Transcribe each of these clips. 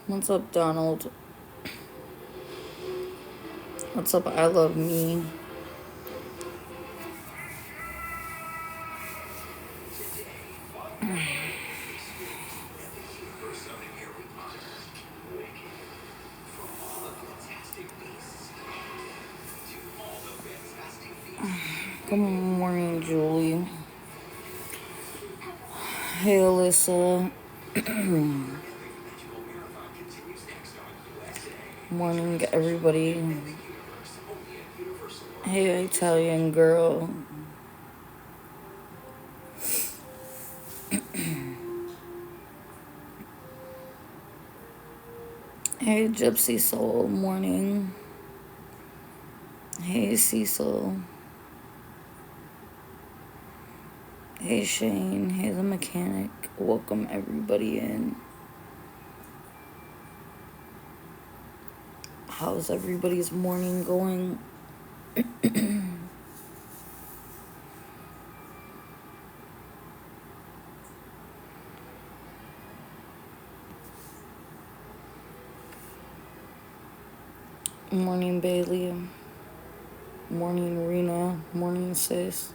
What's up, Donald? What's up, I Love Me? Good morning, Julie. Hey, Alyssa. Morning, everybody. Hey, Italian girl. Hey, Gypsy Soul. Morning. Hey, Cecil. Hey, Shane. Hey, the mechanic. Welcome, everybody, in. How's everybody's morning going? Morning, Bailey. Morning, Rena. Morning, sis.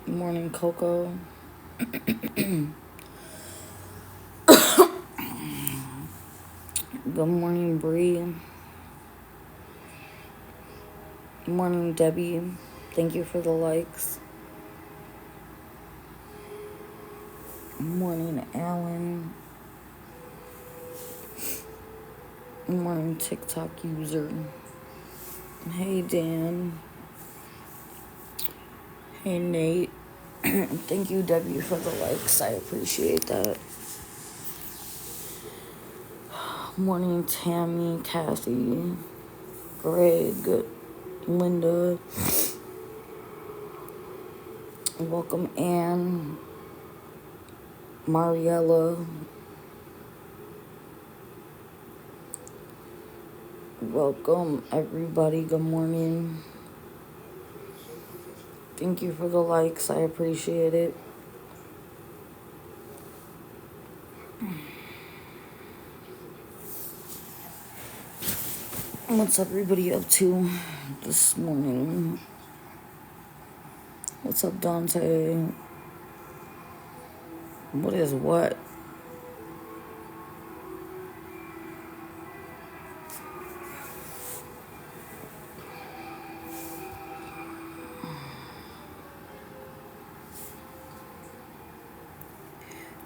Morning, Coco. Good morning, Bree. Good morning, Debbie. Thank you for the likes. Good morning, Alan. Good morning, TikTok user. Hey, Dan. Hey, Nate. Thank you, Debbie, for the likes. I appreciate that. Morning, Tammy, Kathy, Greg, Linda. Welcome, Ann, Mariella. Welcome, everybody. Good morning. Thank you for the likes. I appreciate it. What's everybody up to this morning? What's up, Dante? What is what?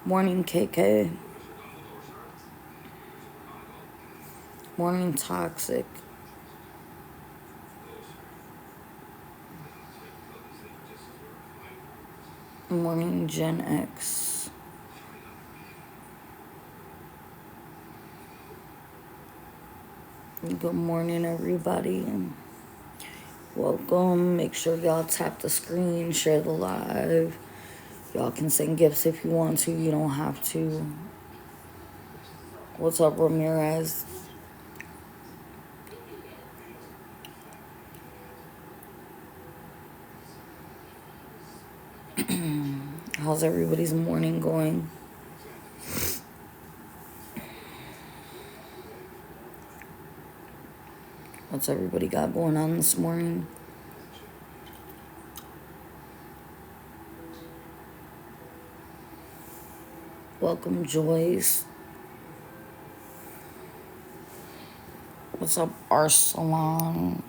Morning, KK. Morning, Toxic. Morning, Gen X. Good morning, everybody. Welcome. Make sure y'all tap the screen, share the live. Y'all can send gifts if you want to. You don't have to. What's up, Ramirez? How's everybody's morning going? What's everybody got going on this morning? Welcome, Joyce. What's up, Arsalan?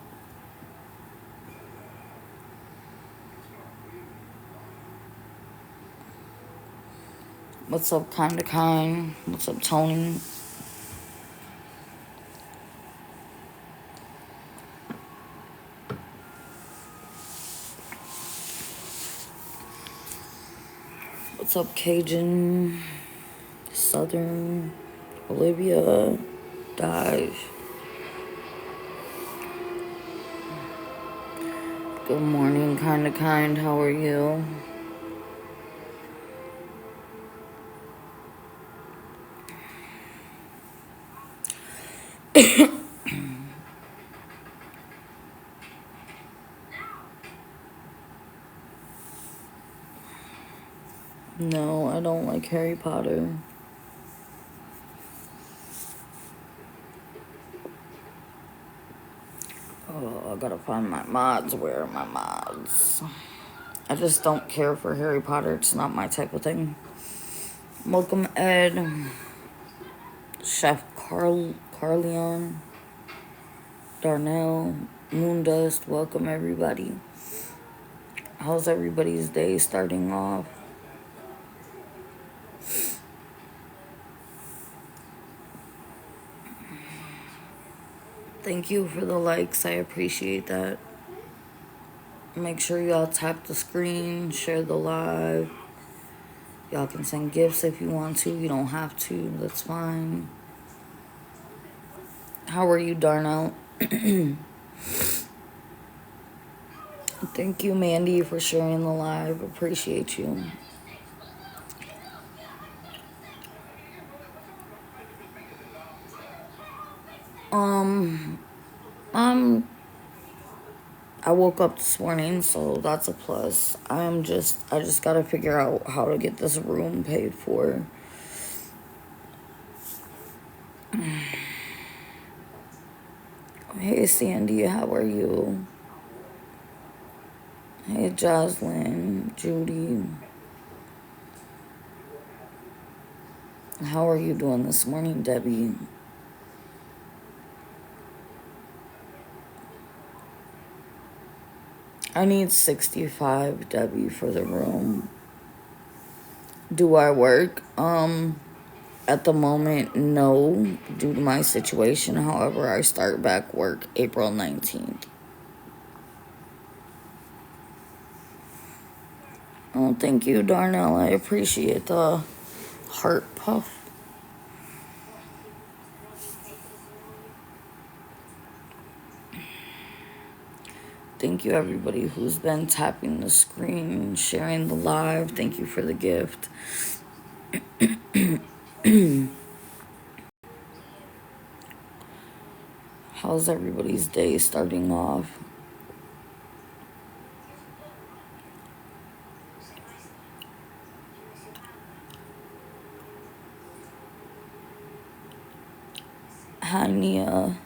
What's up, Kinda Kind? What's up, Tony? What's up, Cajun, Southern, Olivia, Dive? Good morning, kinda kind. How are you? No, I don't like Harry Potter. Oh, I gotta find my mods. Where are my mods? I just don't care for Harry Potter. It's not my type of thing. Welcome, Ed. Chef Carleon. Darnell. Moondust. Welcome, everybody. How's everybody's day starting off? Thank you for the likes. I appreciate that. Make sure y'all tap the screen, share the live. Y'all can send gifts if you want to. You don't have to. That's fine. How are you, Darnell? Thank you, Mandy, for sharing the live. Appreciate you. I woke up this morning, so that's a plus. I just gotta figure out how to get this room paid for. Hey, Sandy, how are you? Hey, Jocelyn, Judy. How are you doing this morning, Debbie? I need 65, Debbie, for the room. Do I work? At the moment, no, due to my situation. However, I start back work April 19th. Oh, thank you, Darnell. I appreciate the heart puff. Thank you, everybody who's been tapping the screen, sharing the live. Thank you for the gift. How's everybody's day starting off? Hi, Nia.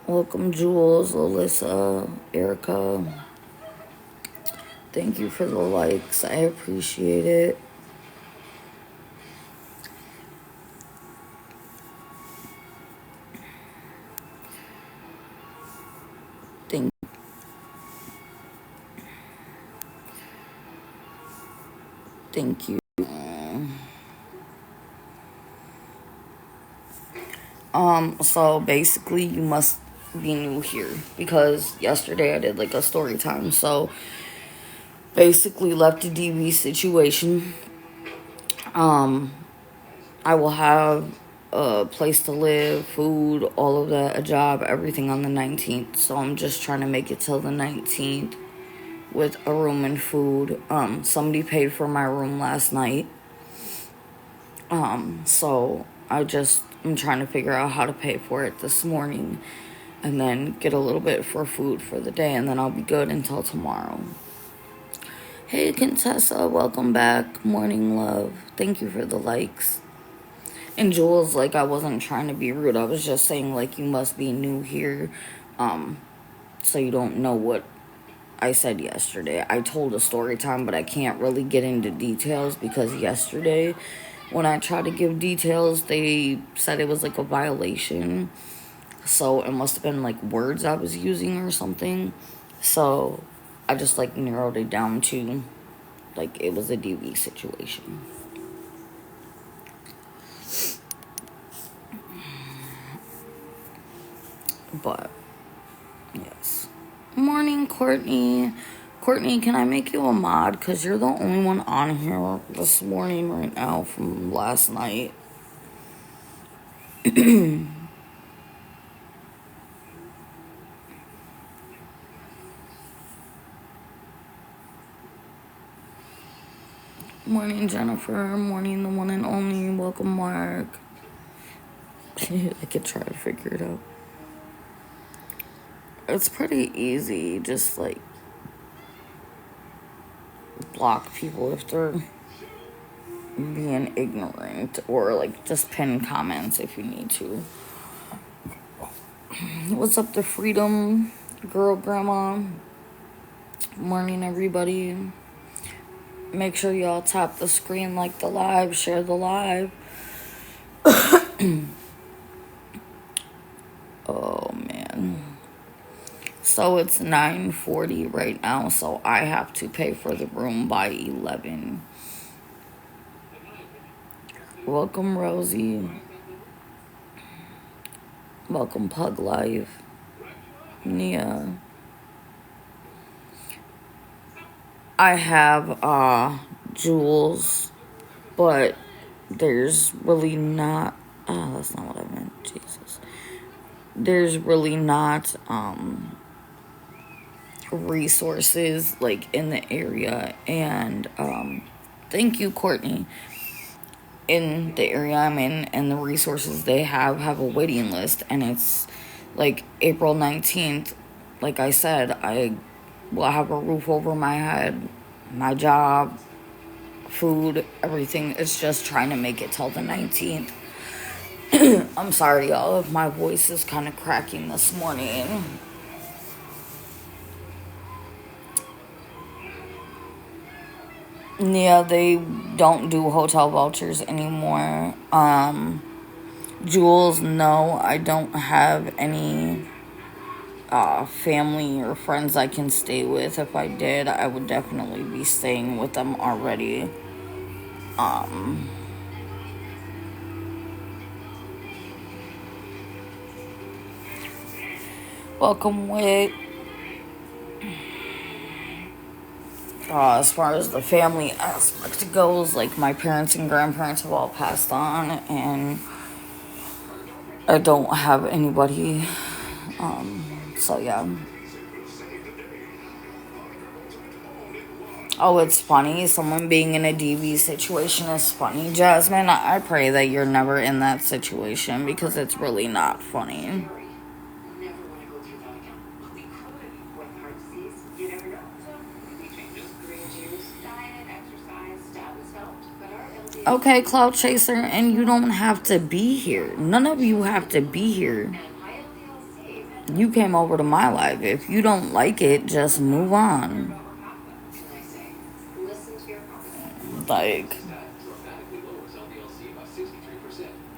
Welcome, Jules, Alyssa, Erica. Thank you for the likes. I appreciate it. Thank you. So basically you must be new here because yesterday I did like a story time. So basically left a DV situation. I will have a place to live, food, all of that, a job, everything on the 19th. So I'm just trying to make it till the 19th with a room and food. Somebody paid for my room last night. So I'm trying to figure out how to pay for it this morning and then get a little bit for food for the day, and then I'll be good until tomorrow. Hey, Contessa, welcome back. Morning, love. Thank you for the likes. And Jules, like, I wasn't trying to be rude. I was just saying, like, you must be new here, so you don't know what I said yesterday. I told a story time, but I can't really get into details because yesterday when I tried to give details, they said it was like a violation. So it must have been like words I was using or something. So I just like narrowed it down to like it was a DV situation. But, yes. Morning, Courtney. Courtney, can I make you a mod? Because you're the only one on here this morning right now from last night. Morning, Jennifer. Morning, the one and only. Welcome, Mark. I could try to figure it out. It's pretty easy. Just, like, block people if they're being ignorant. Or, like, just pin comments if you need to. What's up, the Freedom Girl Grandma? Morning, everybody. Make sure y'all tap the screen, like the live, share the live. Oh, man. So it's 9:40 right now, so I have to pay for the room by 11. Welcome, Rosie. Welcome, Pug Life. Nia. I have jewels, but there's really not. Oh, that's not what I meant. Jesus. There's really not resources like in the area, and thank you, Courtney. In the area I'm in, and the resources they have a waiting list, and it's like April 19th. Like I said, I will have a roof over my head, my job, food, everything. It's just trying to make it till the 19th. I'm sorry, y'all, if my voice is kind of cracking this morning. Yeah, they don't do hotel vouchers anymore. Jules, no, I don't have any family or friends I can stay with. If I did, I would definitely be staying with them already. Welcome, Wick. As far as the family aspect goes, like my parents and grandparents have all passed on, and I don't have anybody. So yeah. Oh, it's funny. Someone being in a DV situation is funny. Jasmine, I pray that you're never in that situation because it's really not funny. Okay, Cloud Chaser, and you don't have to be here. None of you have to be here. You came over to my live. If you don't like it, just move on. Like,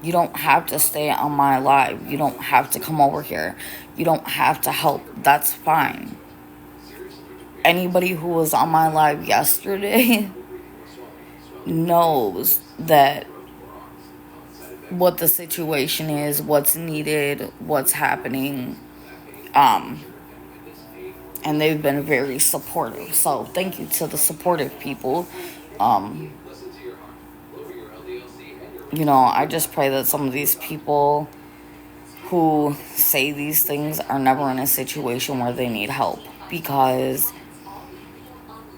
you don't have to stay on my live. You don't have to come over here. You don't have to help. That's fine. Anybody who was on my live yesterday knows that what the situation is, what's needed, what's happening. And they've been very supportive. So thank you to the supportive people. You know, I just pray that some of these people who say these things are never in a situation where they need help. Because,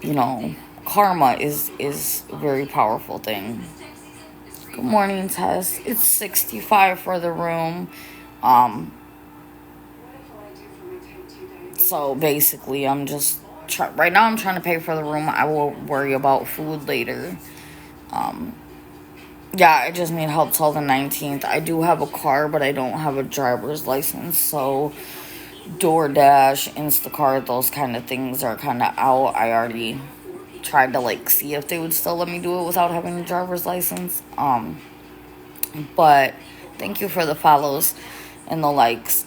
you know, karma is a very powerful thing. Good morning, Tess. It's 65 for the room. So basically, I'm just right now I'm trying to pay for the room. I will worry about food later. Yeah, I just need help till the 19th. I do have a car, but I don't have a driver's license. So DoorDash, Instacart, those kind of things are kind of out. I already tried to like see if they would still let me do it without having a driver's license. But thank you for the follows and the likes.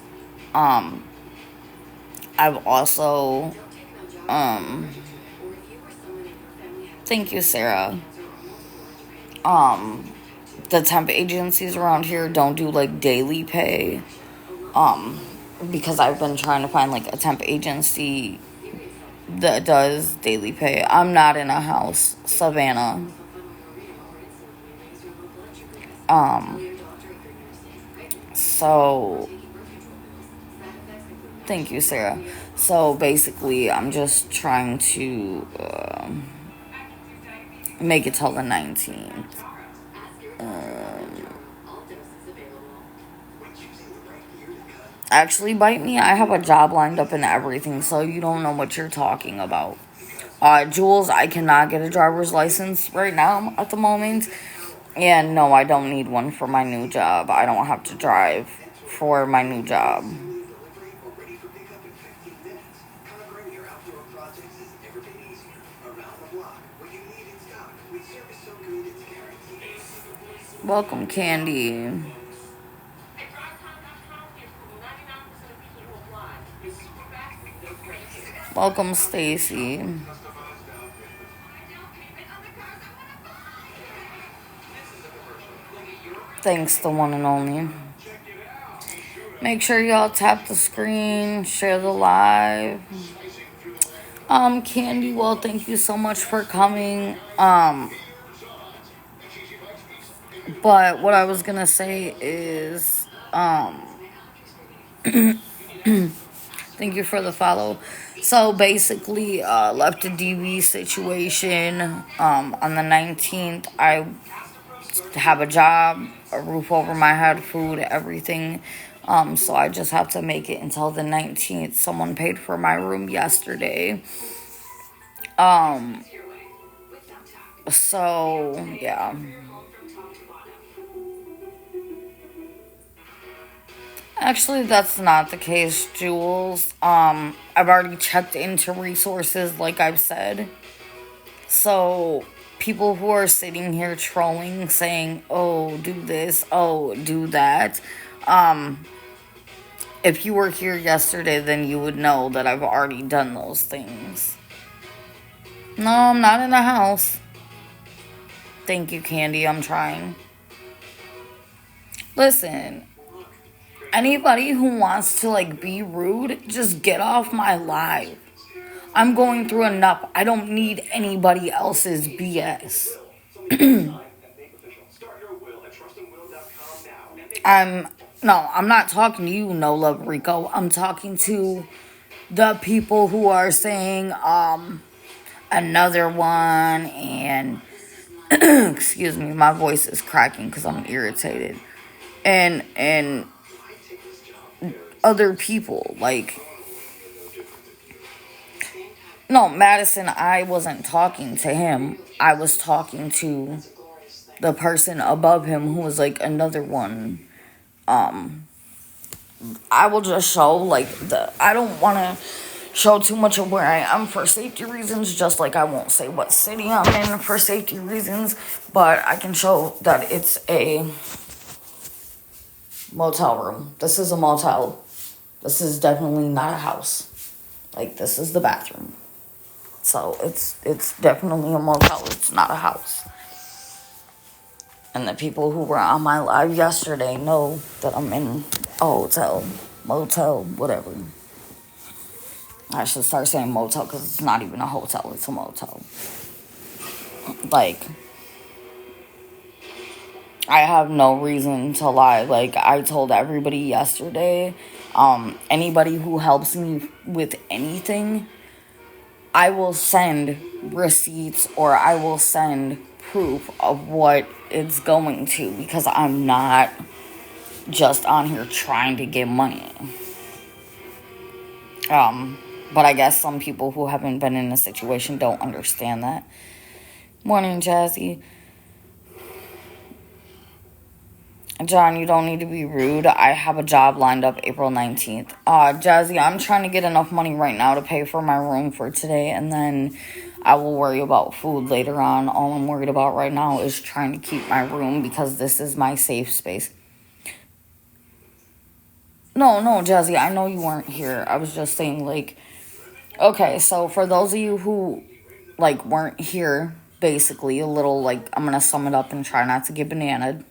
I've also, thank you, Sarah. The temp agencies around here don't do like daily pay. because I've been trying to find like a temp agency that does daily pay. I'm not in a house, Savannah. So thank you, Sarah. So basically, I'm just trying to make it till the 19th. Actually, bite me. I have a job lined up and everything, so you don't know what you're talking about. Jules, I cannot get a driver's license right now at the moment. And no, I don't need one for my new job. I don't have to drive for my new job. Welcome, Candy. Welcome, Stacy. Thanks, the one and only. Make sure y'all tap the screen, share the live. Candy, well, thank you so much for coming. But what I was gonna say is, thank you for the follow. So basically, left a DV situation. On the 19th, I have a job, a roof over my head, food, everything. So I just have to make it until the 19th. Someone paid for my room yesterday. So yeah. Actually, that's not the case, Jules. I've already checked into resources, like I've said. So, people who are sitting here trolling, saying, oh, do this, oh, do that. If you were here yesterday, then you would know that I've already done those things. No, I'm not in the house. Thank you, Candy. I'm trying. Listen. Anybody who wants to, like, be rude, just get off my live. I'm going through enough. I don't need anybody else's BS. I'm not talking to you, No Love Rico. I'm talking to the people who are saying, another one, and, excuse me, my voice is cracking because I'm irritated. And other people, like, no, Madison, I wasn't talking to him. I was talking to the person above him who was, like, another one. I will just show, like, I don't want to show too much of where I am for safety reasons, just like I won't say what city I'm in for safety reasons, but I can show that it's a motel room. This is a motel. This is definitely not a house. Like, this is the bathroom. So, it's definitely a motel. It's not a house. And the people who were on my live yesterday know that I'm in a hotel, motel, whatever. I should start saying motel because it's not even a hotel. It's a motel. Like, I have no reason to lie. Like, I told everybody yesterday, anybody who helps me with anything, I will send receipts or I will send proof of what it's going to, because I'm not just on here trying to get money. But I guess some people who haven't been in a situation don't understand that. Morning, Jazzy. John, you don't need to be rude. I have a job lined up April 19th. Jazzy, I'm trying to get enough money right now to pay for my room for today, and then I will worry about food later on. All I'm worried about right now is trying to keep my room because this is my safe space. No, Jazzy, I know you weren't here. I was just saying, like, okay, so for those of you who, like, weren't here, basically, a little, like, I'm going to sum it up and try not to get bananaed.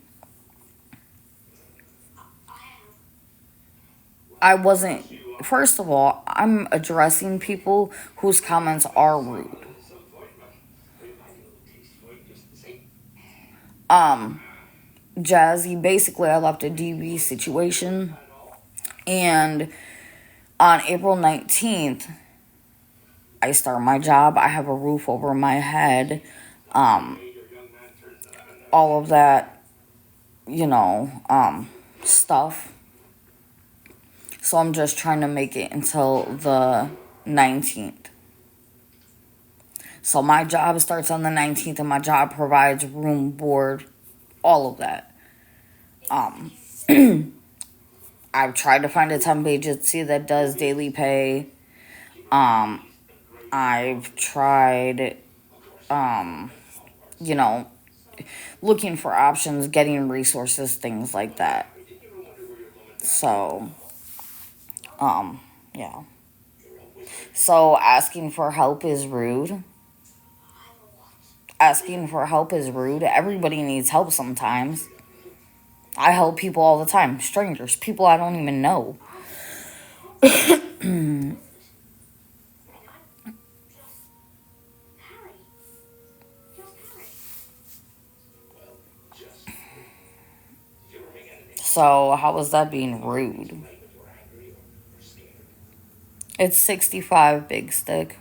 I wasn't, first of all, I'm addressing people whose comments are rude. Jazzy, basically, I left a DV situation, and on April 19th, I start my job. I have a roof over my head. All of that, stuff. So I'm just trying to make it until the 19th. So my job starts on the 19th, and my job provides room, board, all of that. I've tried to find a temp agency that does daily pay. I've tried, you know, looking for options, getting resources, things like that. So, yeah. So asking for help is rude. Asking for help is rude. Everybody needs help sometimes. I help people all the time. Strangers, people I don't even know. So how was that being rude? It's 65, big stick.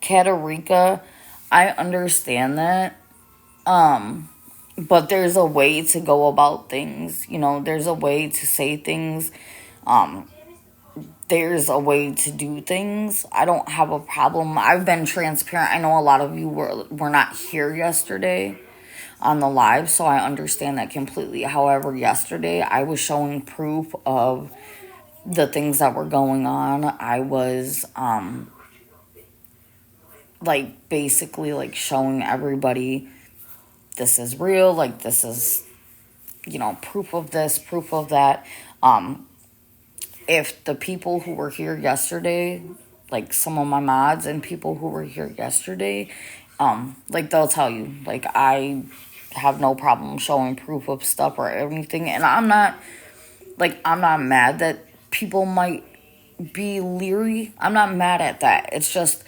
Katarika, I understand that. But there's a way to go about things. There's a way to say things. There's a way to do things. I don't have a problem. I've been transparent. I know a lot of you were not here yesterday on the live, so I understand that completely. However, yesterday I was showing proof of the things that were going on. I was basically showing everybody this is real, this is proof of this, proof of that. If the people who were here yesterday, some of my mods and people who were here yesterday, they'll tell you, I have no problem showing proof of stuff or anything. And I'm not mad that people might be leery. I'm not mad at that. It's just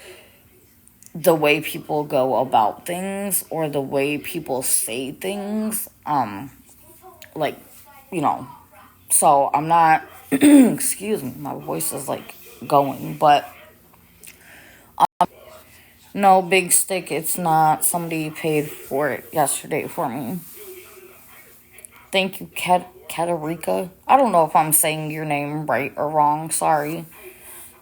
the way people go about things or the way people say things. So I'm not, excuse me, my voice is going, but no, big stick, it's not. Somebody paid for it yesterday for me. Thank you, Katarika. I don't know if I'm saying your name right or wrong, sorry.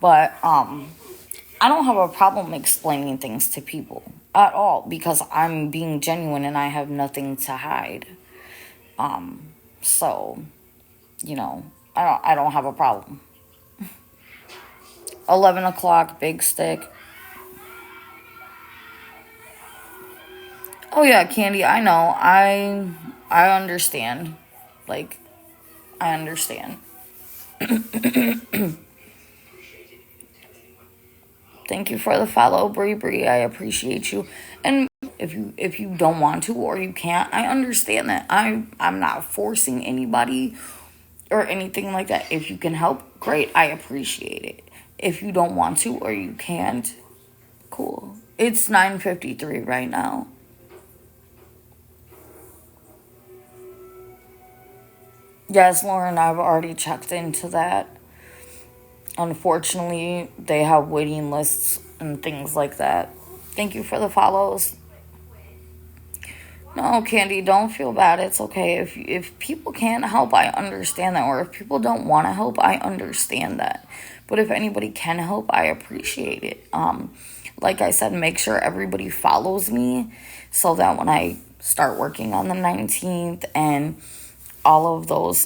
But I don't have a problem explaining things to people at all because I'm being genuine and I have nothing to hide. So, I don't have a problem. 11 o'clock, big stick. Oh yeah, Candy, I know. I understand. I understand. Thank you for the follow, Bree. I appreciate you. And if you don't want to or you can't, I understand that. I'm not forcing anybody or anything like that. If you can help, great. I appreciate it. If you don't want to or you can't, cool. It's 9:53 right now. Yes, Lauren, I've already checked into that. Unfortunately, they have waiting lists and things like that. Thank you for the follows. No, Candy, don't feel bad. It's okay. If people can't help, I understand that. Or if people don't want to help, I understand that. But if anybody can help, I appreciate it. Like I said, make sure everybody follows me so that when I start working on the 19th and all of those,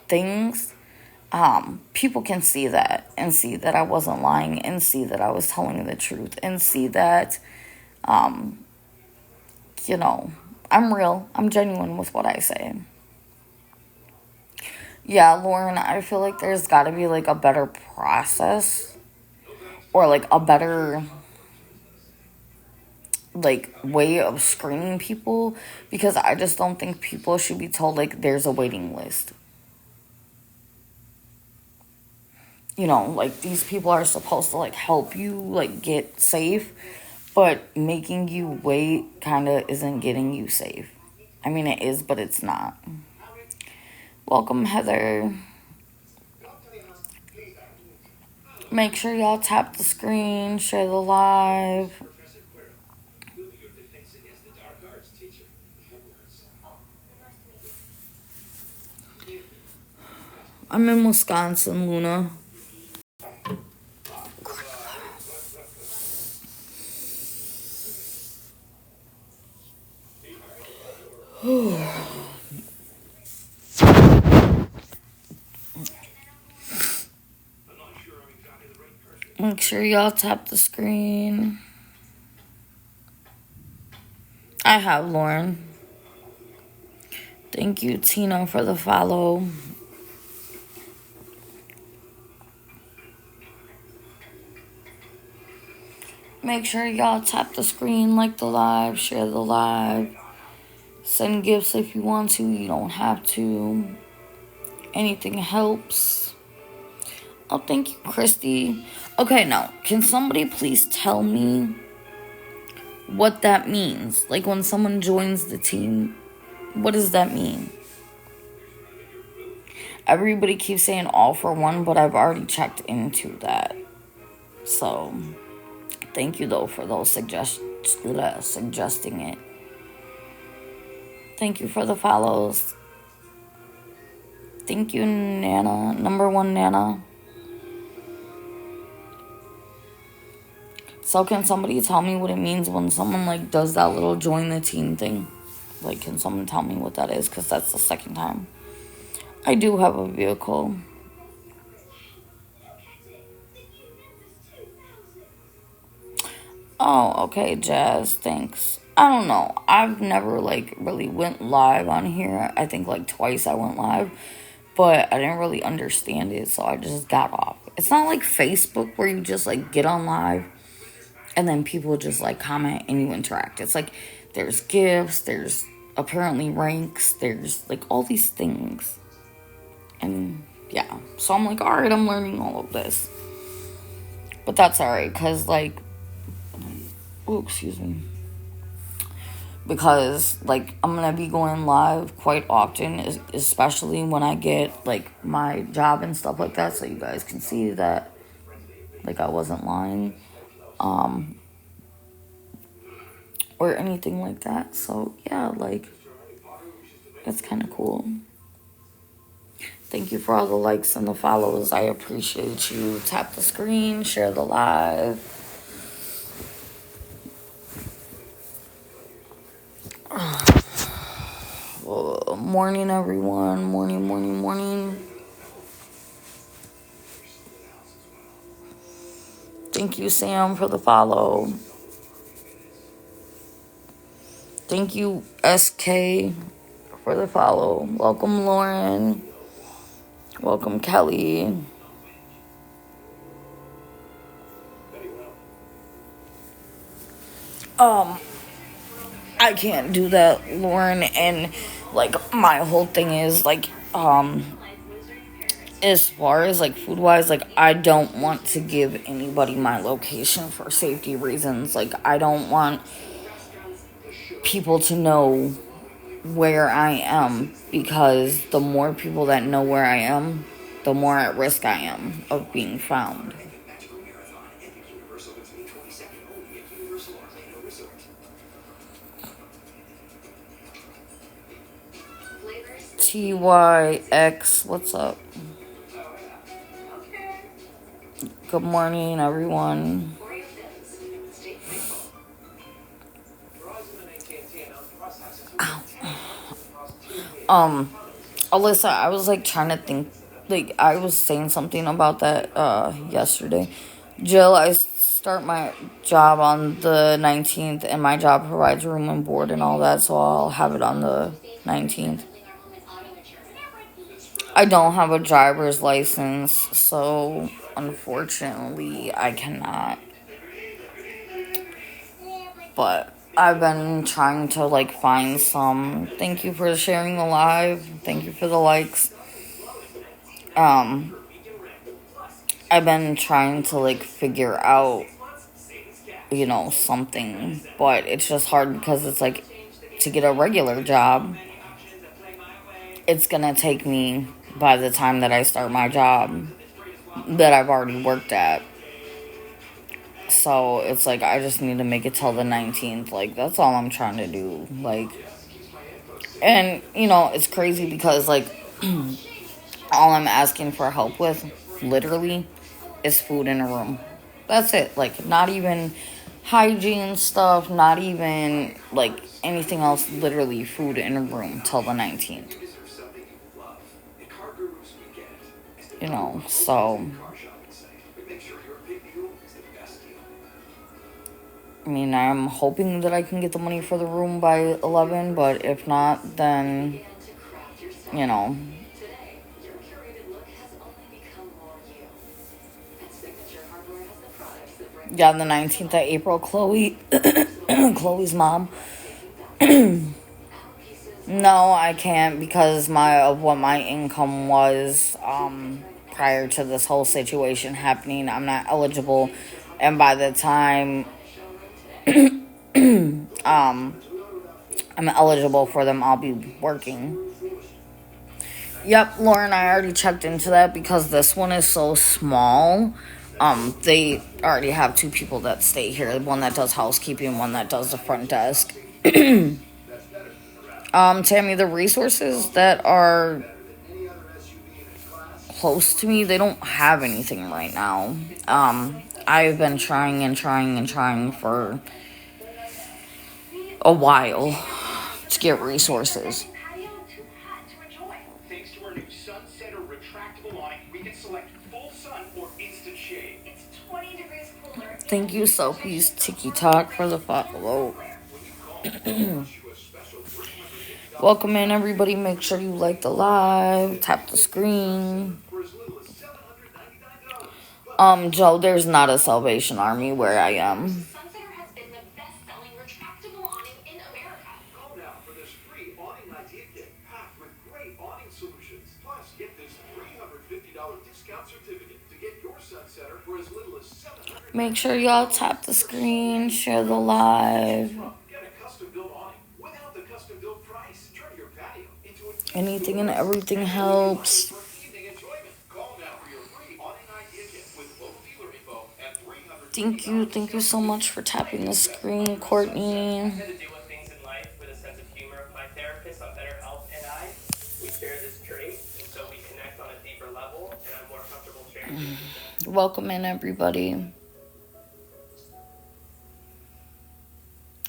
things, people can see that and see that I wasn't lying and see that I was telling the truth and see that, I'm real. I'm genuine with what I say. Yeah, Lauren, I feel like there's got to be a better process or a better like, way of screening people, because I just don't think people should be told, like, there's a waiting list. You know, like, these people are supposed to, like, help you, like, get safe, but making you wait kind of isn't getting you safe. I mean, it is, but it's not. Welcome, Heather. Make sure y'all tap the screen, share the live. I'm in Wisconsin, Luna. Make sure y'all tap the screen. I have, Lauren. Thank you, Tina, for the follow. Make sure y'all tap the screen, like the live, share the live. Send gifts if you want to. You don't have to. Anything helps. Oh, thank you, Christy. Okay, now, can somebody please tell me what that means? Like, when someone joins the team, what does that mean? Everybody keeps saying all for one, but I've already checked into that. So, thank you, though, for those suggesting it. Thank you for the follows. Thank you, Nana. Number one, Nana. So can somebody tell me what it means when someone, like, does that little join the team thing? Like, can someone tell me what that is? Because that's the second time. I do have a vehicle. Oh, okay, Jazz. Thanks. I don't know. I've never, like, really went live on here. I think, like, twice I went live. But I didn't really understand it, so I just got off. It's not like Facebook where you just, like, get on live and then people just, like, comment and you interact. It's like there's gifts, there's apparently ranks, there's, like, all these things. And, yeah. So I'm like, alright, I'm learning all of this. But that's alright, because, like... Oh, excuse me. Because, like, I'm gonna be going live quite often, especially when I get, like, my job and stuff like that, so you guys can see that, like, I wasn't lying, or anything like that. So, yeah, like, that's kind of cool. Thank you for all the likes and the follows. I appreciate you. Tap the screen, share the live. Morning, everyone. Morning, morning, morning. Thank you, Sam, for the follow. Thank you, SK, for the follow. Welcome, Lauren. Welcome, Kelly. I can't do that, Lauren, and, like, my whole thing is, like, as far as, like, food-wise, like, I don't want to give anybody my location for safety reasons. Like, I don't want people to know where I am, because the more people that know where I am, the more at risk I am of being found. TYX, what's up? Good morning, everyone. Alyssa, I was, like, trying to think, like, I was saying something about that, yesterday. Jill, I start my job on the 19th, and my job provides room and board and all that, so I'll have it on the 19th. I don't have a driver's license, so unfortunately I cannot. But I've been trying to, like, find some. Thank you for sharing the live. Thank you for the likes. I've been trying to, like, figure out, you know, something. But it's just hard because it's, like, to get a regular job, it's gonna take me, by the time that I start my job that I've already worked at. So it's like I just need to make it till the 19th. Like, that's all I'm trying to do. Like, and you know, it's crazy because, like, all I'm asking for help with, literally, is food in a room. That's it. Like, not even hygiene stuff, not even, like, anything else. Literally, food in a room till the 19th. You know, so I mean, I'm hoping that I can get the money for the room by 11, but if not, then, you know. Yeah, the 19th of April, Chloe, Chloe's mom. No, I can't because of what my income was, prior to this whole situation happening. I'm not eligible, and by the time, I'm eligible for them, I'll be working. Yep, Lauren, I already checked into that because this one is so small. They already have 2 people that stay here. One that does housekeeping, one that does the front desk. Tammy, the resources that are close to me, they don't have anything right now. I've been trying and trying and trying for a while to get resources. Thank you, Sophie's Tiki Talk, for the follow. Welcome in, everybody. Make sure you like the live, tap the screen. Joe, there's not a Salvation Army where I am. Make sure y'all tap the screen, share the live. Anything and everything helps. Thank you so much for tapping the screen, Courtney. Welcome in, everybody.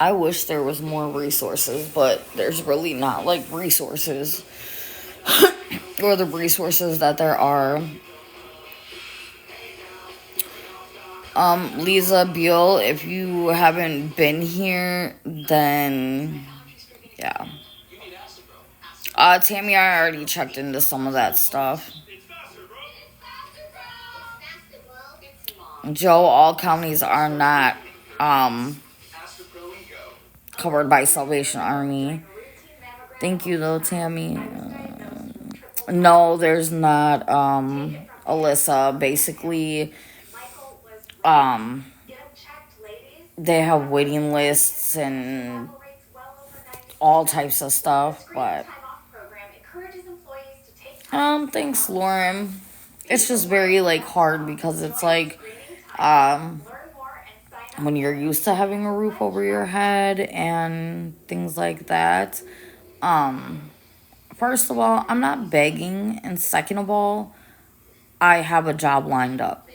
I wish there was more resources, but there's really not, like, resources. Or the resources that there are. Lisa Beal, if you haven't been here, then, yeah. Tammy, I already checked into some of that stuff. Joe, all counties are not, covered by Salvation Army. Thank you, though, Tammy. No, there's not, Alyssa. Basically, they have waiting lists and all types of stuff, but, thanks, Lauren. It's just very, like, hard because it's, like, when you're used to having a roof over your head and things like that. First of all, I'm not begging, and second of all, I have a job lined up.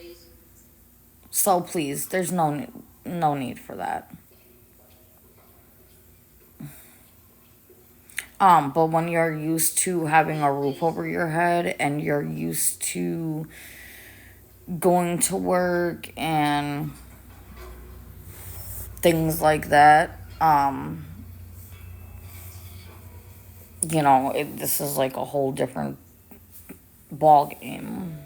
So please, there's no need for that. But when you're used to having a roof over your head and you're used to going to work and things like that, you know, this is like a whole different ball game.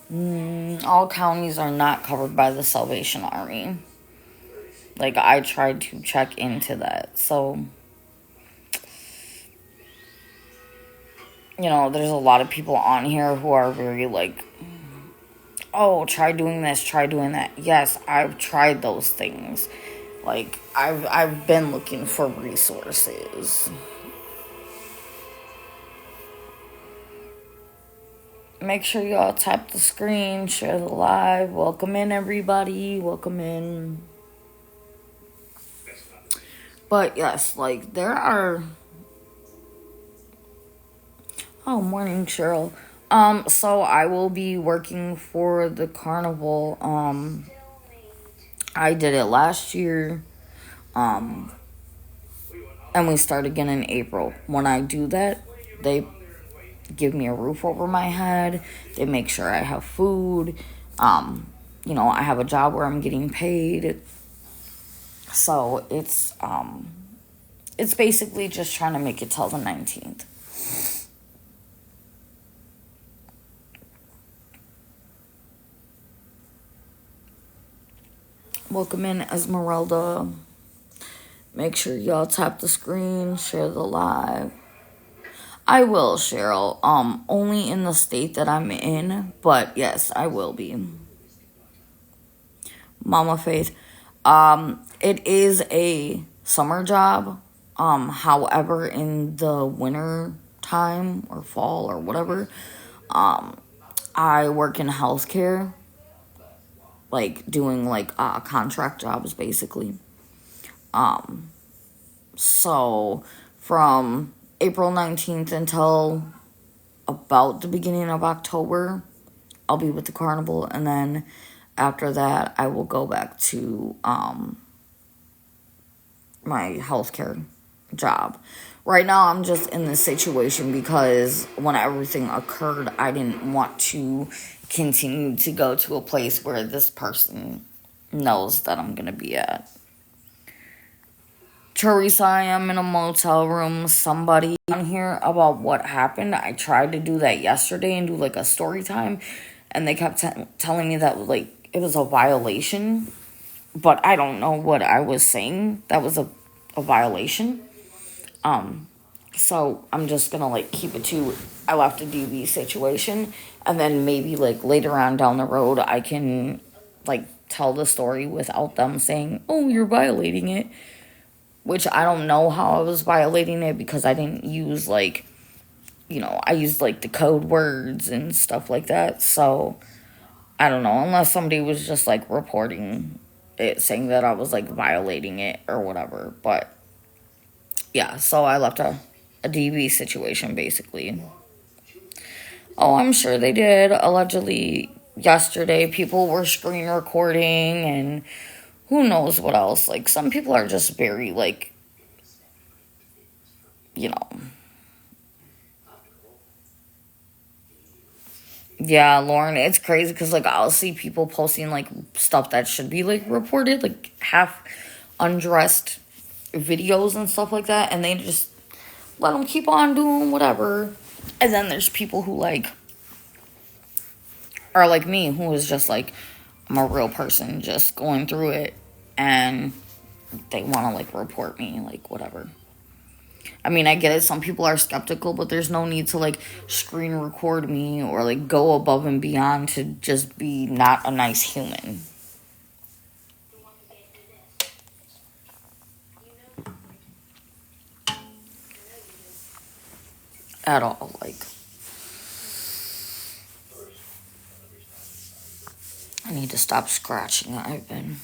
All counties are not covered by the Salvation Army. Like, I tried to check into that. So, you know, there's a lot of people on here who are very like, oh, try doing this, try doing that. Yes, I've tried those things. Like, I've been looking for resources. Make sure y'all tap the screen, share the live. Welcome in, everybody. Welcome in. But yes, like, there are... Oh, morning, Cheryl. So I will be working for the carnival. I did it last year. And we start again in April. When I do that, they give me a roof over my head. They make sure I have food. You know, I have a job where I'm getting paid. So it's basically just trying to make it till the 19th. Welcome in, Esmeralda. Make sure y'all tap the screen, share the live. I will, Cheryl. Only in the state that I'm in, but yes, I will be. Mama Faith. It is a summer job. However, in the winter time or fall or whatever, I work in healthcare, like doing like contract jobs basically. So from April 19th until about the beginning of October, I'll be with the carnival, and then after that, I will go back to my healthcare job. Right now, I'm just in this situation because when everything occurred, I didn't want to continue to go to a place where this person knows that I'm going to be at. Teresa, I am in a motel room. Somebody on here about what happened. I tried to do that yesterday and do like a story time, and they kept telling me that like it was a violation, but I don't know what I was saying that was a violation. So I'm just gonna like keep it to I left a DV situation, and then maybe like later on down the road I can like tell the story without them saying, oh, you're violating it. Which I don't know how I was violating it because I didn't use like, you know, I used like the code words and stuff like that. So I don't know, unless somebody was just like reporting it saying that I was like violating it or whatever. But yeah, so I left a DV situation basically. Oh, I'm sure they did. Allegedly yesterday people were screen recording and who knows what else. Like, some people are just very, like, you know. Yeah, Lauren, it's crazy because, like, I'll see people posting, like, stuff that should be, like, reported, like, half undressed videos and stuff like that, and they just let them keep on doing whatever. And then there's people who, like, are like me, who is just, like, I'm a real person just going through it, and they want to, like, report me, like, whatever. I mean, I get it. Some people are skeptical, but there's no need to, like, screen record me or, like, go above and beyond to just be not a nice human. At all, like. I need to stop scratching. I've been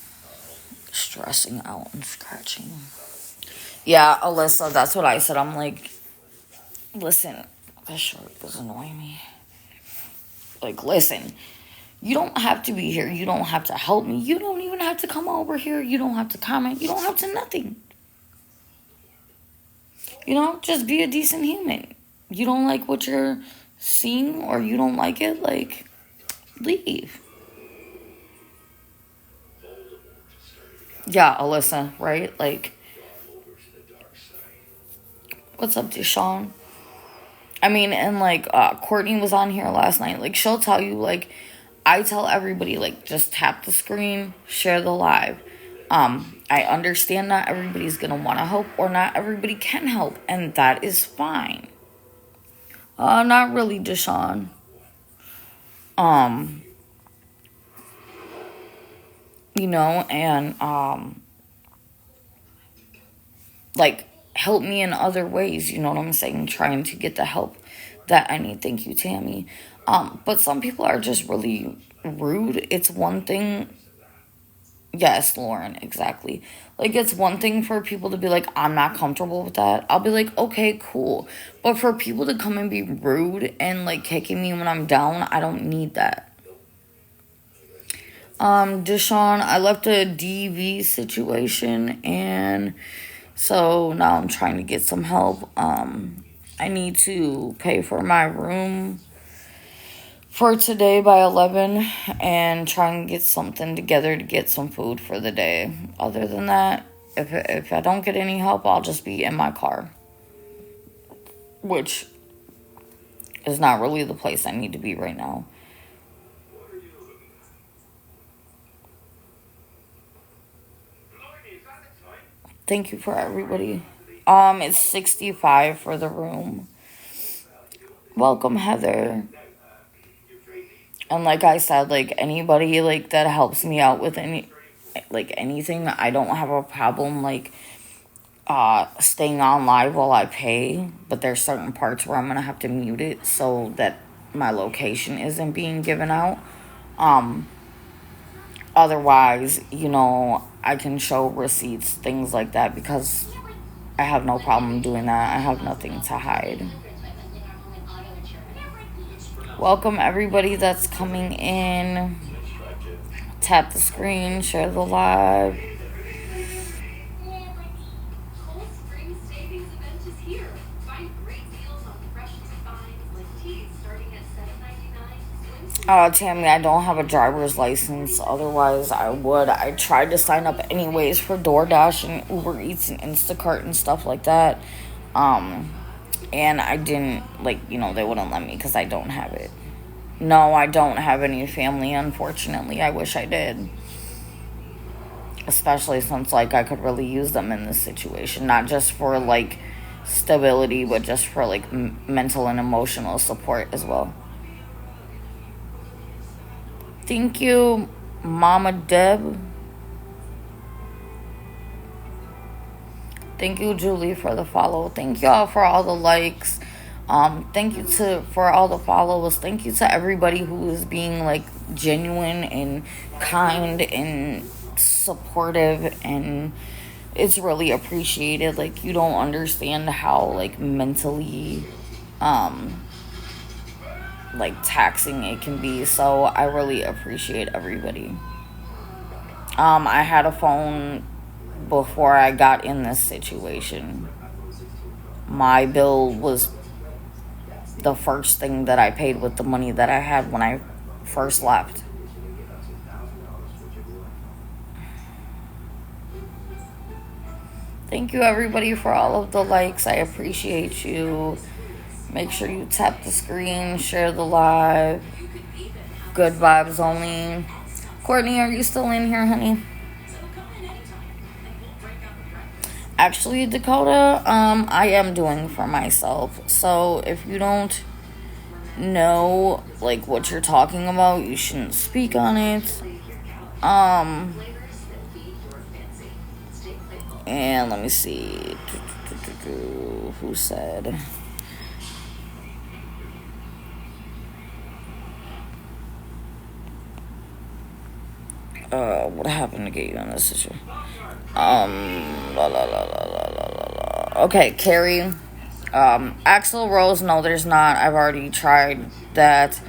stressing out and scratching. Yeah, Alyssa, that's what I said. I'm like, listen, this shirt does annoy me. Like, listen, you don't have to be here. You don't have to help me. You don't even have to come over here. You don't have to comment. You don't have to nothing. You know, just be a decent human. You don't like what you're seeing or you don't like it, like, leave. Yeah, Alyssa, right? Like, what's up, Deshaun? I mean, and, like, Courtney was on here last night. Like, she'll tell you, like, I tell everybody, like, just tap the screen, share the live. I understand not everybody's going to want to help, or not everybody can help, and that is fine. Not really, Deshaun. You know, and, like, help me in other ways, you know what I'm saying? Trying to get the help that I need. Thank you, Tammy. But some people are just really rude. It's one thing. Yes, Lauren, exactly. Like, it's one thing for people to be like, I'm not comfortable with that. I'll be like, okay, cool. But for people to come and be rude and, like, kicking me when I'm down, I don't need that. Deshaun, I left a DV situation, and so now I'm trying to get some help. I need to pay for my room for today by 11 and try and get something together to get some food for the day. Other than that, if I don't get any help, I'll just be in my car, which is not really the place I need to be right now. Thank you for everybody. It's 65 for the room. Welcome, Heather. And like I said, like, anybody, like, that helps me out with anything, I don't have a problem, like, staying on live while I pay. But there's certain parts where I'm going to have to mute it so that my location isn't being given out. Otherwise, you know, I can show receipts, things like that, because I have no problem doing that. I have nothing to hide. Welcome everybody that's coming in. Tap the screen, share the live. Tammy, I don't have a driver's license. Otherwise, I would. I tried to sign up anyways for DoorDash and Uber Eats and Instacart and stuff like that. And I didn't, like, you know, they wouldn't let me because I don't have it. No, I don't have any family, unfortunately. I wish I did. Especially since, like, I could really use them in this situation. Not just for, like, stability, but just for, like, mental and emotional support as well. Thank you, Mama Deb. Thank you, Julie, for the follow. Thank y'all for all the likes. Thank you for all the follows. Thank you to everybody who is being, like, genuine and kind and supportive, and it's really appreciated. Like, you don't understand how, like, mentally like, taxing it can be. So I really appreciate everybody. I had a phone before I got in this situation. My bill was the first thing that I paid with the money that I had when I first left. Thank you everybody for all of the likes. I appreciate you. Make sure you tap the screen, share the live. Good vibes only. Courtney, are you still in here, honey? Actually, Dakota, I am doing for myself. So if you don't know, like, what you're talking about, you shouldn't speak on it. And let me see. Who said? What happened to get you in this situation? Okay, Carrie. Axl Rose, no, there's not. I've already tried that.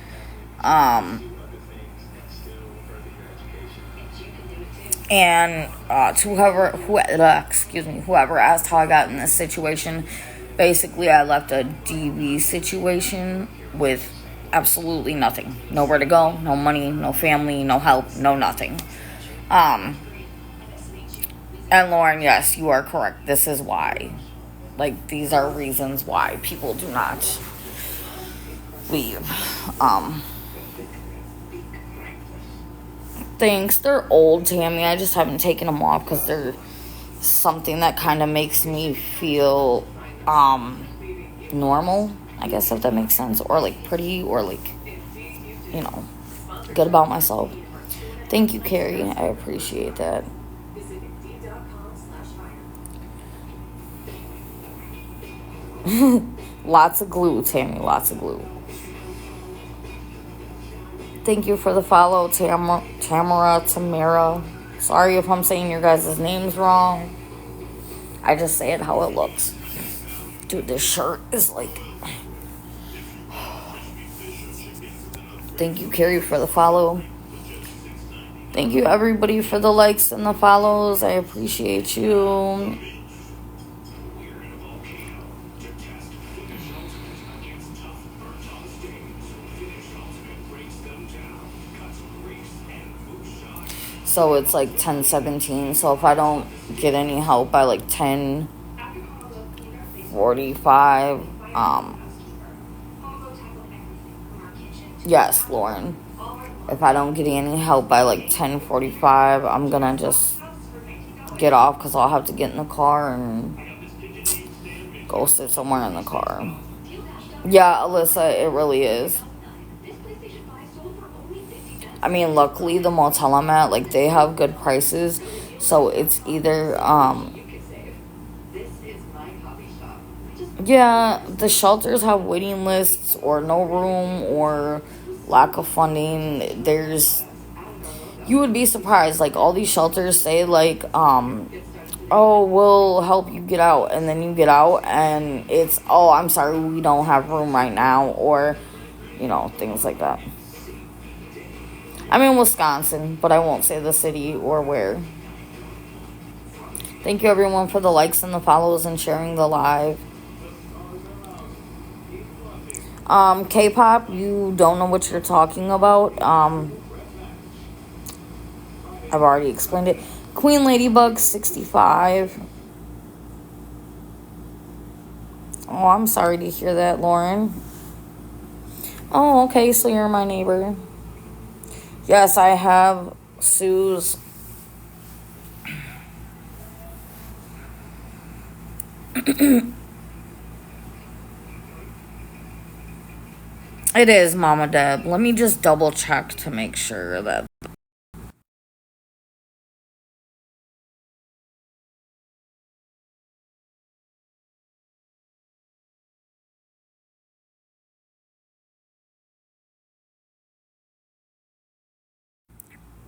And to whoever asked how I got in this situation, basically I left a DV situation with absolutely nothing. Nowhere to go, no money, no family, no help, no nothing. And Lauren, yes, you are correct. This is why. Like, these are reasons why people do not leave. Thanks. They're old, Tammy. I just haven't taken them off because they're something that kind of makes me feel normal, I guess, if that makes sense, or like pretty, or like, you know, good about myself. Thank you, Carrie. I appreciate that. Lots of glue, Tammy. Lots of glue. Thank you for the follow, Tamara. Sorry if I'm saying your guys' names wrong. I just say it how it looks. Dude, this shirt is like... Thank you, Carrie, for the follow. Thank you, everybody, for the likes and the follows. I appreciate you. So it's like 10:17. So if I don't get any help by like 10:45, yes, Lauren. If I don't get any help by like 10:45, I'm gonna just get off because I'll have to get in the car and go sit somewhere in the car. Yeah, Alyssa, it really is. I mean, luckily the motel I'm at, like, they have good prices, so it's either, yeah, the shelters have waiting lists, or no room, or lack of funding. You would be surprised, like, all these shelters say, like, oh, we'll help you get out, and then you get out, and it's, oh, I'm sorry, we don't have room right now, or, you know, things like that. I'm in Wisconsin, but I won't say the city or where. Thank you, everyone, for the likes and the follows and sharing the live. K-pop, you don't know what you're talking about. I've already explained it. Queen Ladybug 65. Oh, I'm sorry to hear that, Lauren. Oh, okay, so you're my neighbor. Yes, I have Sue's. It is, Mama Deb. Let me just double check to make sure that...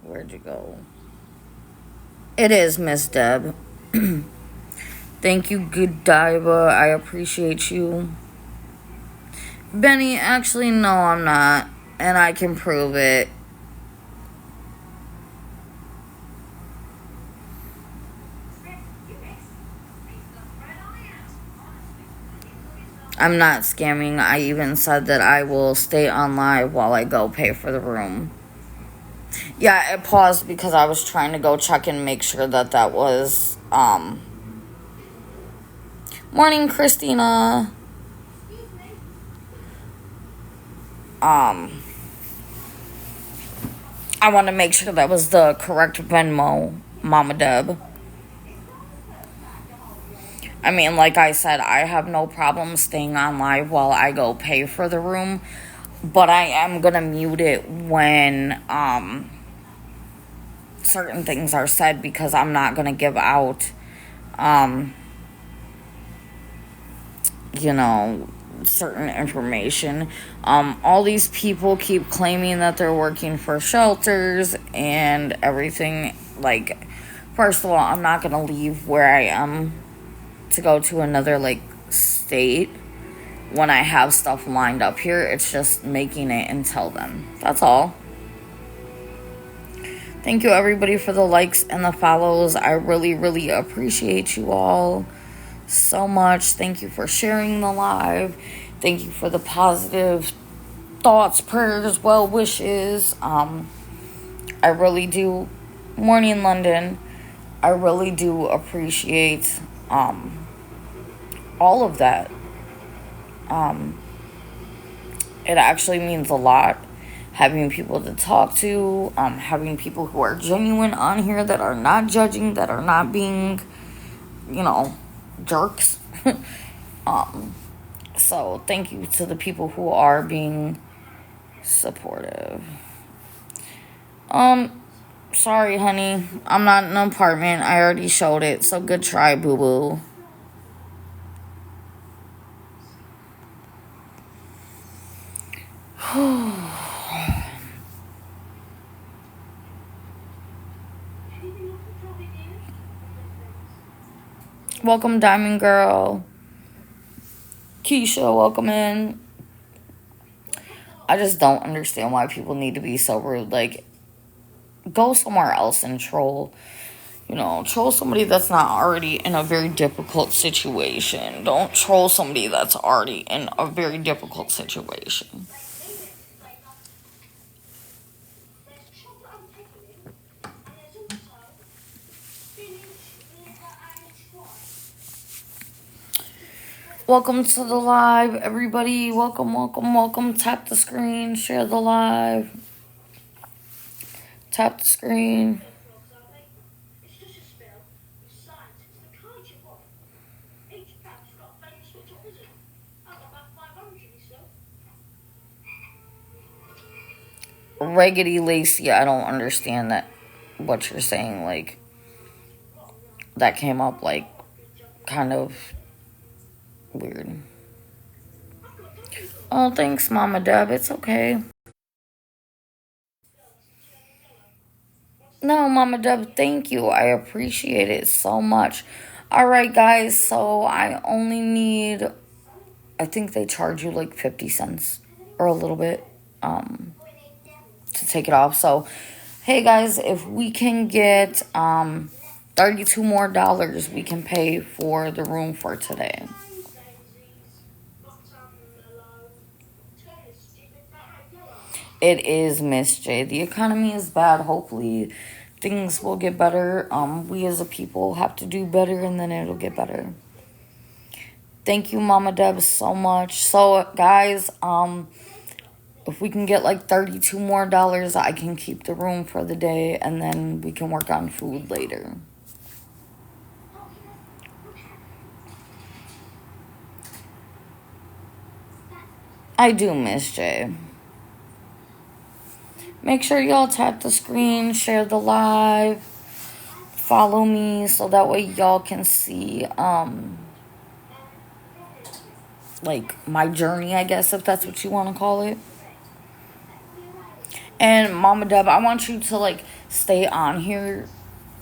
Where'd you go? It is, Miss Deb. Thank you, Godiva. I appreciate you. Benny, actually, no, I'm not. And I can prove it. I'm not scamming. I even said that I will stay on live while I go pay for the room. Yeah, it paused because I was trying to go check and make sure that that was, Morning, Christina. I want to make sure that was the correct Venmo, Mama Deb. I mean, like I said, I have no problem staying on live while I go pay for the room. But I am going to mute it when certain things are said, because I'm not going to give out, you know, certain information. All these people keep claiming that they're working for shelters and everything. Like, first of all, I'm not going to leave where I am to go to another, like, state when I have stuff lined up here. It's just making it until then. That's all. Thank you, everybody, for the likes and the follows. I really, really appreciate you all so much. Thank you for sharing the live. Thank you for the positive thoughts, prayers, well wishes. I really do. Morning, London. I really do appreciate all of that. It actually means a lot. having people to talk to, having people who are genuine on here, that are not judging, that are not being, jerks. So thank you to the people who are being supportive. Sorry, honey. I'm not in an apartment. I already showed it. So good try, boo-boo. Welcome, Diamond Girl. Keisha, welcome in. I just don't understand why people need to be so rude. Like, go somewhere else and troll. Troll somebody that's not already in a very difficult situation. Don't troll somebody that's already in a very difficult situation. Welcome to the live, everybody. Welcome, welcome, welcome. Tap the screen, share the live. Tap the screen. Raggedy Lacey, I don't understand that, what you're saying. Like, that came up, like, kind of weird. Oh, thanks, Mama Deb. It's okay. No, Mama Deb, thank you. I appreciate it so much. Alright, guys, so I only need, I think they charge you like 50 cents or a little bit to take it off. So, hey, guys, if we can get $32 more, we can pay for the room for today. It is, Miss J. The economy is bad. Hopefully things will get better. We as a people have to do better, and then it'll get better. Thank you, Mama Deb, so much. So, guys, if we can get like $32 more, I can keep the room for the day, and then we can work on food later. I do, Miss J. Make sure y'all tap the screen, share the live, follow me, so that way y'all can see, like, my journey, I guess, if that's what you want to call it. And Mama Deb, I want you to, like, stay on here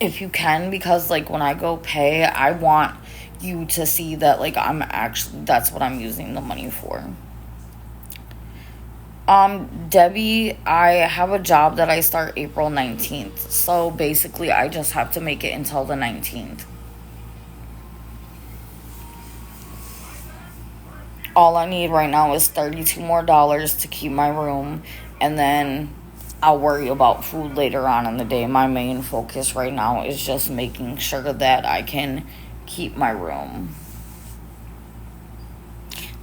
if you can, because, like, when I go pay, I want you to see that, like, that's what I'm using the money for. Debbie, I have a job that I start April 19th. So basically, I just have to make it until the 19th. All I need right now is $32 more to keep my room. And then I'll worry about food later on in the day. My main focus right now is just making sure that I can keep my room.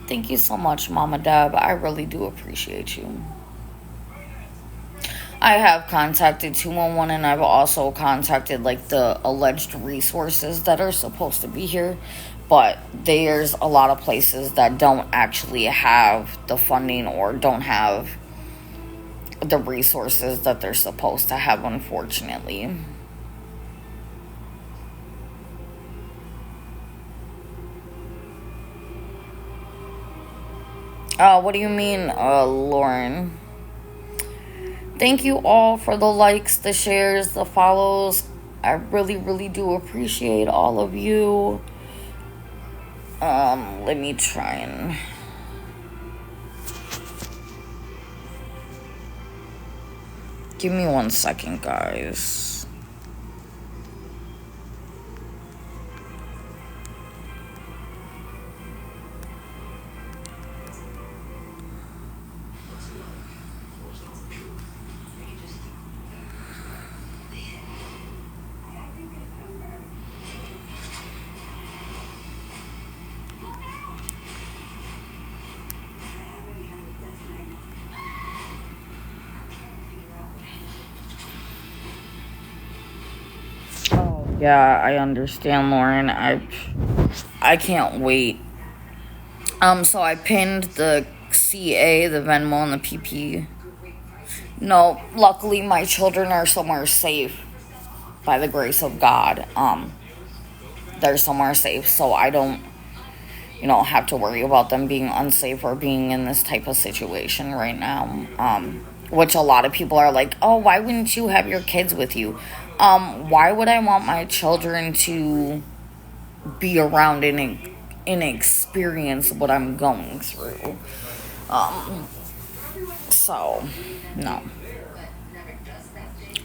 Thank you so much, Mama Deb. I really do appreciate you. I have contacted 211, and I've also contacted, like, the alleged resources that are supposed to be here. But there's a lot of places that don't actually have the funding or don't have the resources that they're supposed to have, unfortunately. What do you mean, Lauren? Thank you all for the likes, the shares, the follows. I really, really do appreciate all of you. Let me try and... Give me 1 second, guys. Yeah, I understand, Lauren. I can't wait. So I pinned the CA, the Venmo, and the PP. No, luckily my children are somewhere safe by the grace of God. They're somewhere safe, so I don't, have to worry about them being unsafe or being in this type of situation right now. Which a lot of people are like, oh, why wouldn't you have your kids with you? Why would I want my children to be around and experience what I'm going through? So, no.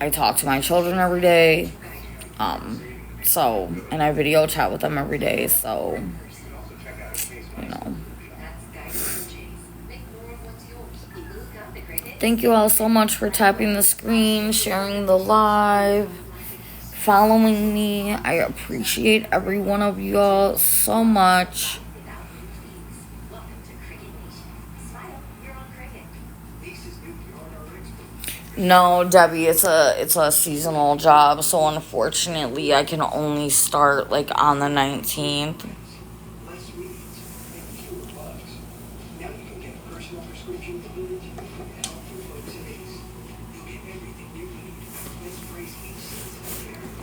I talk to my children every day. And I video chat with them every day, so, Thank you all so much for tapping the screen, sharing the live, following me. I appreciate every one of y'all so much. No, Debbie, it's a seasonal job, so unfortunately I can only start on the 19th.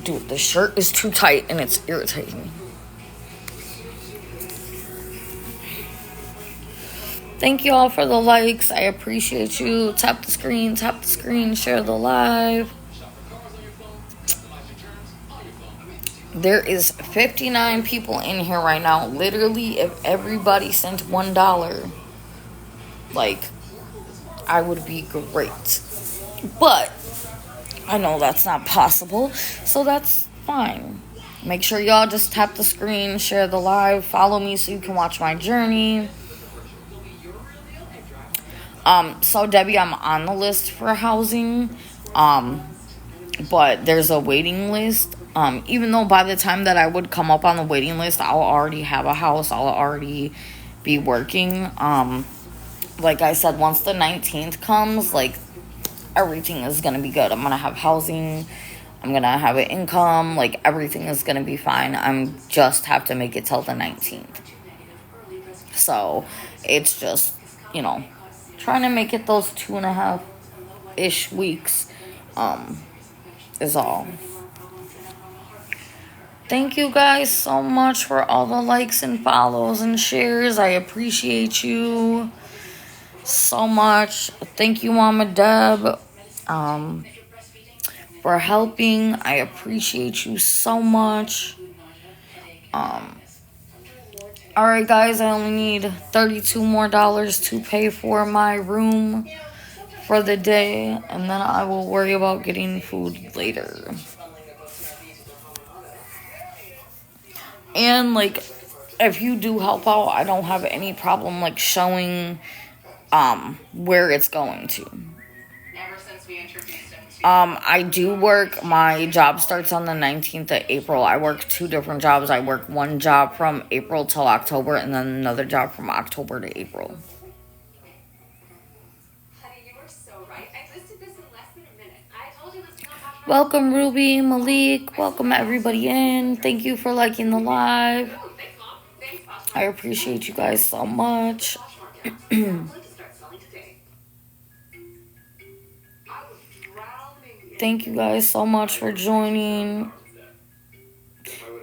Dude, the shirt is too tight and it's irritating. Thank you all for the likes. I appreciate you. Tap the screen, share the live. There is 59 people in here right now. Literally, if everybody sent $1, I would be great. But I know that's not possible, so that's fine. Make sure y'all just tap the screen, share the live, follow me so you can watch my journey. So Debbie, I'm on the list for housing, but there's a waiting list. Even though by the time that I would come up on the waiting list, I'll already have a house, I'll already be working. Like I said, once the 19th comes, everything is gonna be good. I'm gonna have housing, I'm gonna have an income, everything is gonna be fine. I'm just have to make it till the 19th. So it's just, trying to make it those 2.5-ish weeks, is all. Thank you guys so much for all the likes and follows and shares. I appreciate you so much. Thank you, Mama Deb, for helping. I appreciate you so much. Alright guys, I only need $32 more to pay for my room for the day, and then I will worry about getting food later. And if you do help out, I don't have any problem showing where it's going to. I do work. My job starts on the 19th of April. I work 2 different jobs. I work one job from April till October, and then another job from October to April. Welcome, Ruby, Malik. Welcome, everybody in. Thank you for liking the live. I appreciate you guys so much. Thank you guys so much for joining.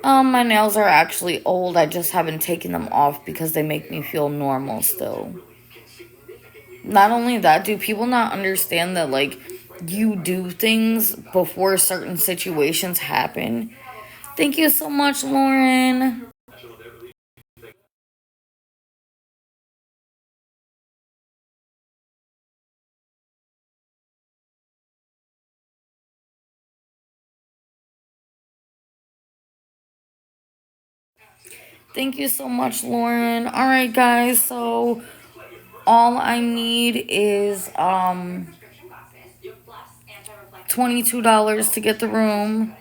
My nails are actually old. I just haven't taken them off because they make me feel normal still. Not only that, do people not understand that, you do things before certain situations happen? Thank you so much, Lauren. Thank you so much, Lauren. Alright, guys, so all I need is $22 to get the room.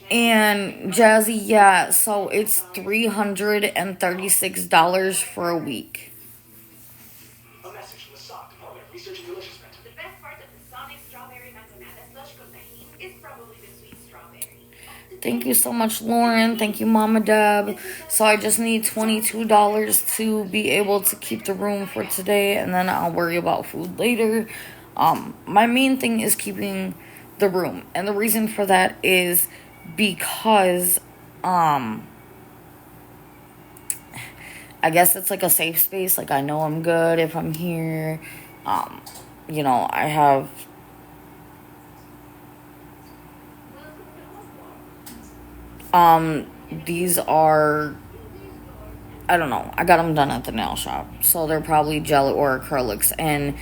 And Jazzy, yeah, so it's $336 for a week. Thank you so much, Lauren. Thank you, Mama Deb. So I just need $22 to be able to keep the room for today, and then I'll worry about food later. My main thing is keeping the room, and the reason for that is because I guess it's like a safe space. Like, I know I'm good if I'm here. I have these are, I don't know, I got them done at the nail shop, so they're probably gel or acrylics. And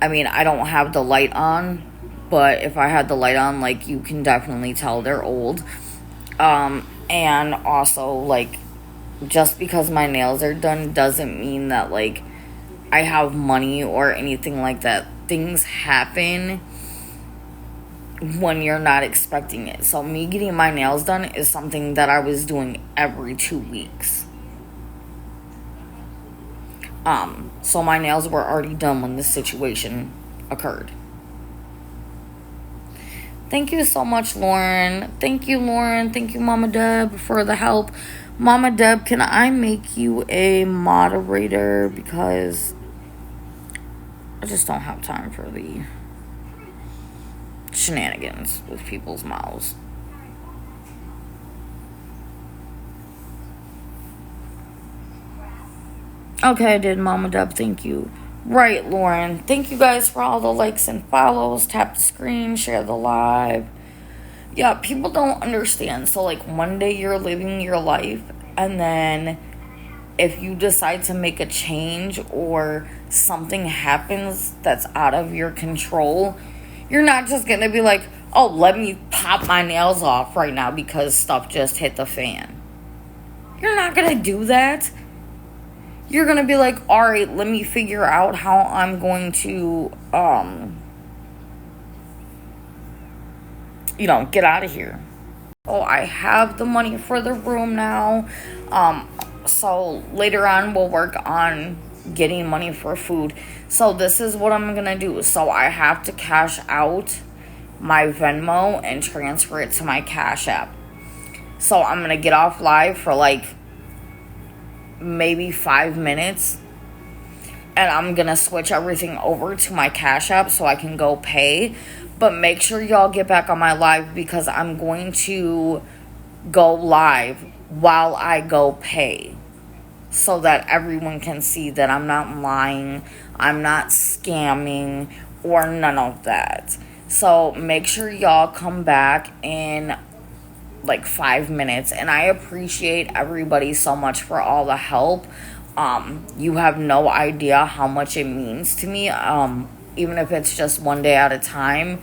I mean, I don't have the light on, but if I had the light on, like, you can definitely tell they're old. And also, like, just because my nails are done doesn't mean that, like, I have money or anything like that. Things happen when you're not expecting it. So me getting my nails done is something that I was doing every 2 weeks. So my nails were already done when this situation occurred. Thank you so much, Lauren. Thank you, Lauren. Thank you, Mama Deb, for the help. Mama Deb, can I make you a moderator? Because I just don't have time for the shenanigans with people's mouths. Okay, I did, Mama Deb. Thank you. Right, Lauren. Thank you guys for all the likes and follows. Tap the screen, share the live. Yeah, people don't understand. So, like, one day you're living your life, and then if you decide to make a change or something happens that's out of your control, you're not just going to be like, oh, let me pop my nails off right now because stuff just hit the fan. You're not going to do that. You're going to be like, all right, let me figure out how I'm going to, get out of here. Oh, I have the money for the room now. So later on, we'll work on getting money for food. So this is what I'm going to do. So I have to cash out my Venmo and transfer it to my Cash App. So I'm going to get off live for like maybe 5 minutes, and I'm gonna switch everything over to my Cash App so I can go pay. But make sure y'all get back on my live, because I'm going to go live while I go pay, so that everyone can see that I'm not lying, I'm not scamming, or none of that. So make sure y'all come back in like 5 minutes, and I appreciate everybody so much for all the help. You have no idea how much it means to me. Even if it's just one day at a time,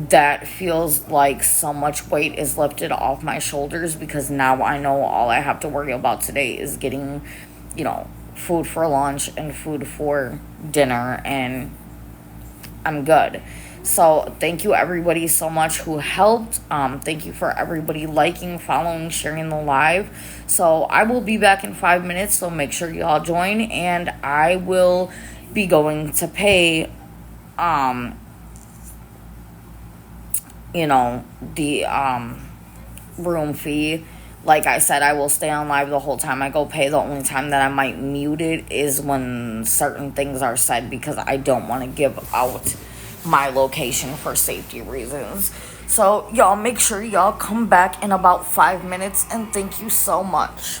that feels like so much weight is lifted off my shoulders, because now I know all I have to worry about today is getting, food for lunch and food for dinner, and I'm good. So thank you everybody so much who helped. Thank you for everybody liking, following, sharing the live. So I will be back in 5 minutes, so make sure y'all join, and I will be going to pay the room fee. Like I said, I will stay on live the whole time I go pay. The only time that I might mute it is when certain things are said, because I don't want to give out my location for safety reasons. So y'all make sure y'all come back in about 5 minutes, and thank you so much.